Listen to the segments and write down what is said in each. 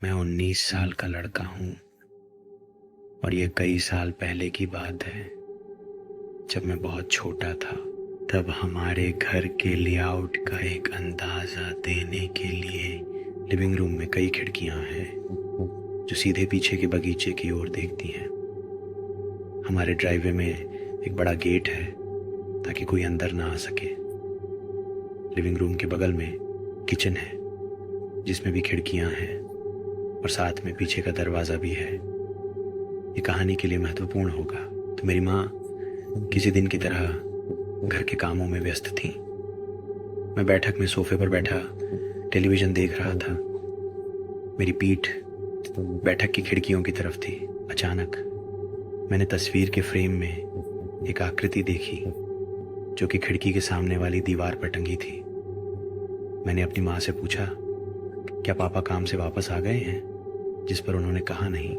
मैं 19 साल का लड़का हूँ और ये कई साल पहले की बात है। जब मैं बहुत छोटा था तब हमारे घर के लेआउट का एक अंदाज़ा देने के लिए लिविंग रूम में कई खिड़कियाँ हैं जो सीधे पीछे के बगीचे की ओर देखती हैं। हमारे ड्राइववे में एक बड़ा गेट है ताकि कोई अंदर ना आ सके। लिविंग रूम के बगल में किचन है जिसमें भी खिड़कियाँ हैं और साथ में पीछे का दरवाज़ा भी है। ये कहानी के लिए महत्वपूर्ण होगा। तो मेरी माँ किसी दिन की तरह घर के कामों में व्यस्त थी। मैं बैठक में सोफे पर बैठा टेलीविज़न देख रहा था। मेरी पीठ बैठक की खिड़कियों की तरफ थी। अचानक मैंने तस्वीर के फ्रेम में एक आकृति देखी जो कि खिड़की के सामने वाली दीवार पर टंगी थी। मैंने अपनी माँ से पूछा, क्या पापा काम से वापस आ गए हैं? जिस पर उन्होंने कहा नहीं।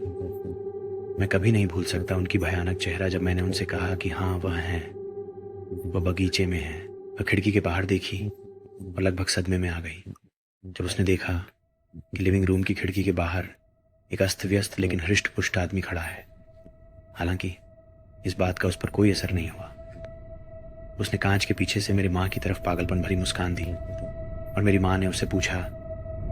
मैं कभी नहीं भूल सकता उनकी भयानक चेहरा जब मैंने उनसे कहा कि हाँ वह हैं, वह बगीचे में है। वह खिड़की के बाहर देखी और लगभग सदमे में आ गई जब उसने देखा कि लिविंग रूम की खिड़की के बाहर एक अस्त व्यस्त लेकिन हृष्ट पुष्ट आदमी खड़ा है। हालांकि इस बात का उस पर कोई असर नहीं हुआ। उसने कांच के पीछे से मेरी माँ की तरफ पागलपन भरी मुस्कान दी और मेरी माँ ने उससे पूछा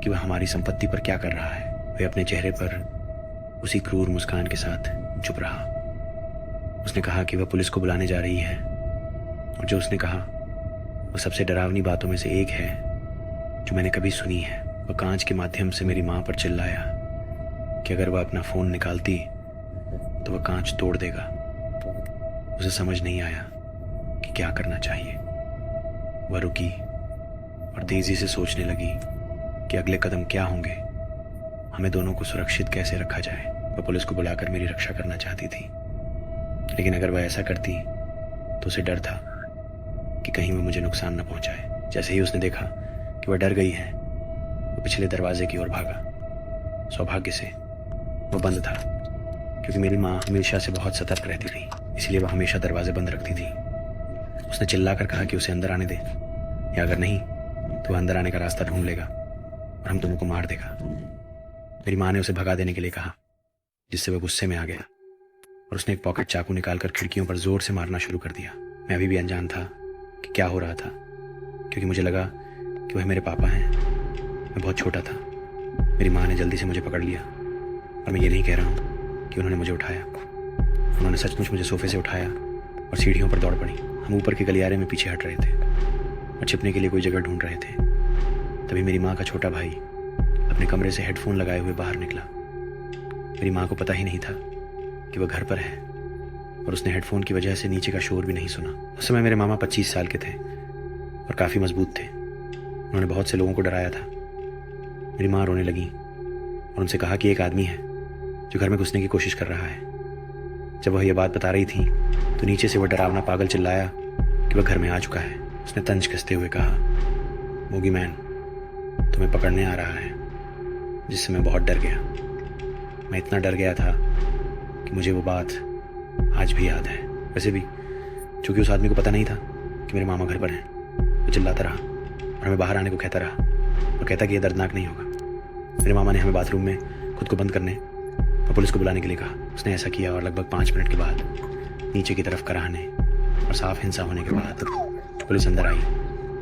कि वह हमारी संपत्ति पर क्या कर रहा है। वह अपने चेहरे पर उसी क्रूर मुस्कान के साथ चुप रहा। उसने कहा कि वह पुलिस को बुलाने जा रही है और जो उसने कहा वो सबसे डरावनी बातों में से एक है जो मैंने कभी सुनी है। वह कांच के माध्यम से मेरी माँ पर चिल्लाया कि अगर वह अपना फ़ोन निकालती तो वह कांच तोड़ देगा। उसे समझ नहीं आया कि क्या करना चाहिए। वह रुकी और तेज़ी से सोचने लगी कि अगले कदम क्या होंगे, हमें दोनों को सुरक्षित कैसे रखा जाए। वह पुलिस को बुलाकर मेरी रक्षा करना चाहती थी, लेकिन अगर वह ऐसा करती तो उसे डर था कि कहीं वह मुझे नुकसान न पहुंचाए। जैसे ही उसने देखा कि वह डर गई है, वो पिछले दरवाजे की ओर भागा। सौभाग्य से वह बंद था, क्योंकि मेरी माँ हमेशा से बहुत सतर्क रहती थी, इसलिए वह हमेशा दरवाजे बंद रखती थी। उसने चिल्लाकर कहा कि उसे अंदर आने दे, या अगर नहीं तो वह अंदर आने का रास्ता ढूंढ लेगा और हम दोनों को मार देगा। मेरी माँ ने उसे भगा देने के लिए कहा, जिससे वह गुस्से में आ गया और उसने एक पॉकेट चाकू निकालकर खिड़कियों पर जोर से मारना शुरू कर दिया। मैं अभी भी अनजान था कि क्या हो रहा था, क्योंकि मुझे लगा कि वह मेरे पापा हैं। मैं बहुत छोटा था। मेरी माँ ने जल्दी से मुझे पकड़ लिया और मैं ये नहीं कह रहा हूँ कि उन्होंने मुझे उठाया। उन्होंने सचमुच मुझे सोफे से उठाया और सीढ़ियों पर दौड़ पड़ी। हम ऊपर के गलियारे में पीछे हट रहे थे और छिपने के लिए कोई जगह ढूंढ रहे थे। तभी मेरी माँ का छोटा भाई अपने कमरे से हेडफोन लगाए हुए बाहर निकला। मेरी माँ को पता ही नहीं था कि वह घर पर है और उसने हेडफोन की वजह से नीचे का शोर भी नहीं सुना। उस समय मेरे मामा 25 साल के थे और काफ़ी मजबूत थे। उन्होंने बहुत से लोगों को डराया था। मेरी माँ रोने लगी और उनसे कहा कि एक आदमी है जो घर में घुसने की कोशिश कर रहा है। जब वह यह बात बता रही थी तो नीचे से वह डरावना पागल चिल्लाया कि वह घर में आ चुका है। उसने तंज कसते हुए कहा, मूगी मैन तुम्हें पकड़ने आ रहा है, जिससे मैं बहुत डर गया। मैं इतना डर गया था कि मुझे वो बात आज भी याद है। वैसे भी चूंकि उस आदमी को पता नहीं था कि मेरे मामा घर पर हैं, वो चिल्लाता रहा और हमें बाहर आने को कहता रहा और कहता कि यह दर्दनाक नहीं होगा। मेरे मामा ने हमें बाथरूम में खुद को बंद करने और पुलिस को बुलाने के लिए कहा। उसने ऐसा किया और लगभग 5 मिनट के बाद नीचे की तरफ कराहने और साफ हिंसा होने के बाद पुलिस अंदर आई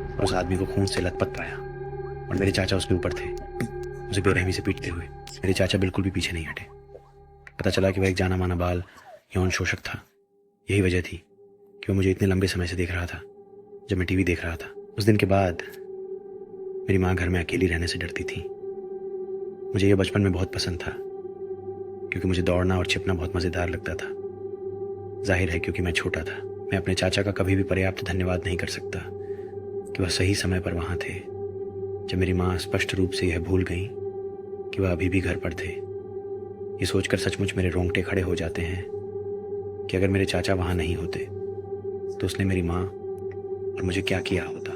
और उस आदमी को खून से लथपथ पाया और मेरे चाचा उसके ऊपर थे, उसे बेरहमी से पीटते हुए। मेरे चाचा बिल्कुल भी पीछे नहीं हटे। पता चला कि वह एक जाना माना बाल यौन शोषक था। यही वजह थी कि वह मुझे इतने लंबे समय से देख रहा था जब मैं टीवी देख रहा था। उस दिन के बाद मेरी माँ घर में अकेली रहने से डरती थी। मुझे यह बचपन में बहुत पसंद था, क्योंकि मुझे दौड़ना और छिपना बहुत मज़ेदार लगता था। जाहिर है क्योंकि मैं छोटा था। मैं अपने चाचा का कभी भी पर्याप्त धन्यवाद नहीं कर सकता कि वह सही समय पर वहाँ थे जब मेरी माँ स्पष्ट रूप से यह भूल गई कि वह अभी भी घर पर थे। ये सोचकर सचमुच मेरे रोंगटे खड़े हो जाते हैं कि अगर मेरे चाचा वहाँ नहीं होते तो उसने मेरी माँ और मुझे क्या किया होता।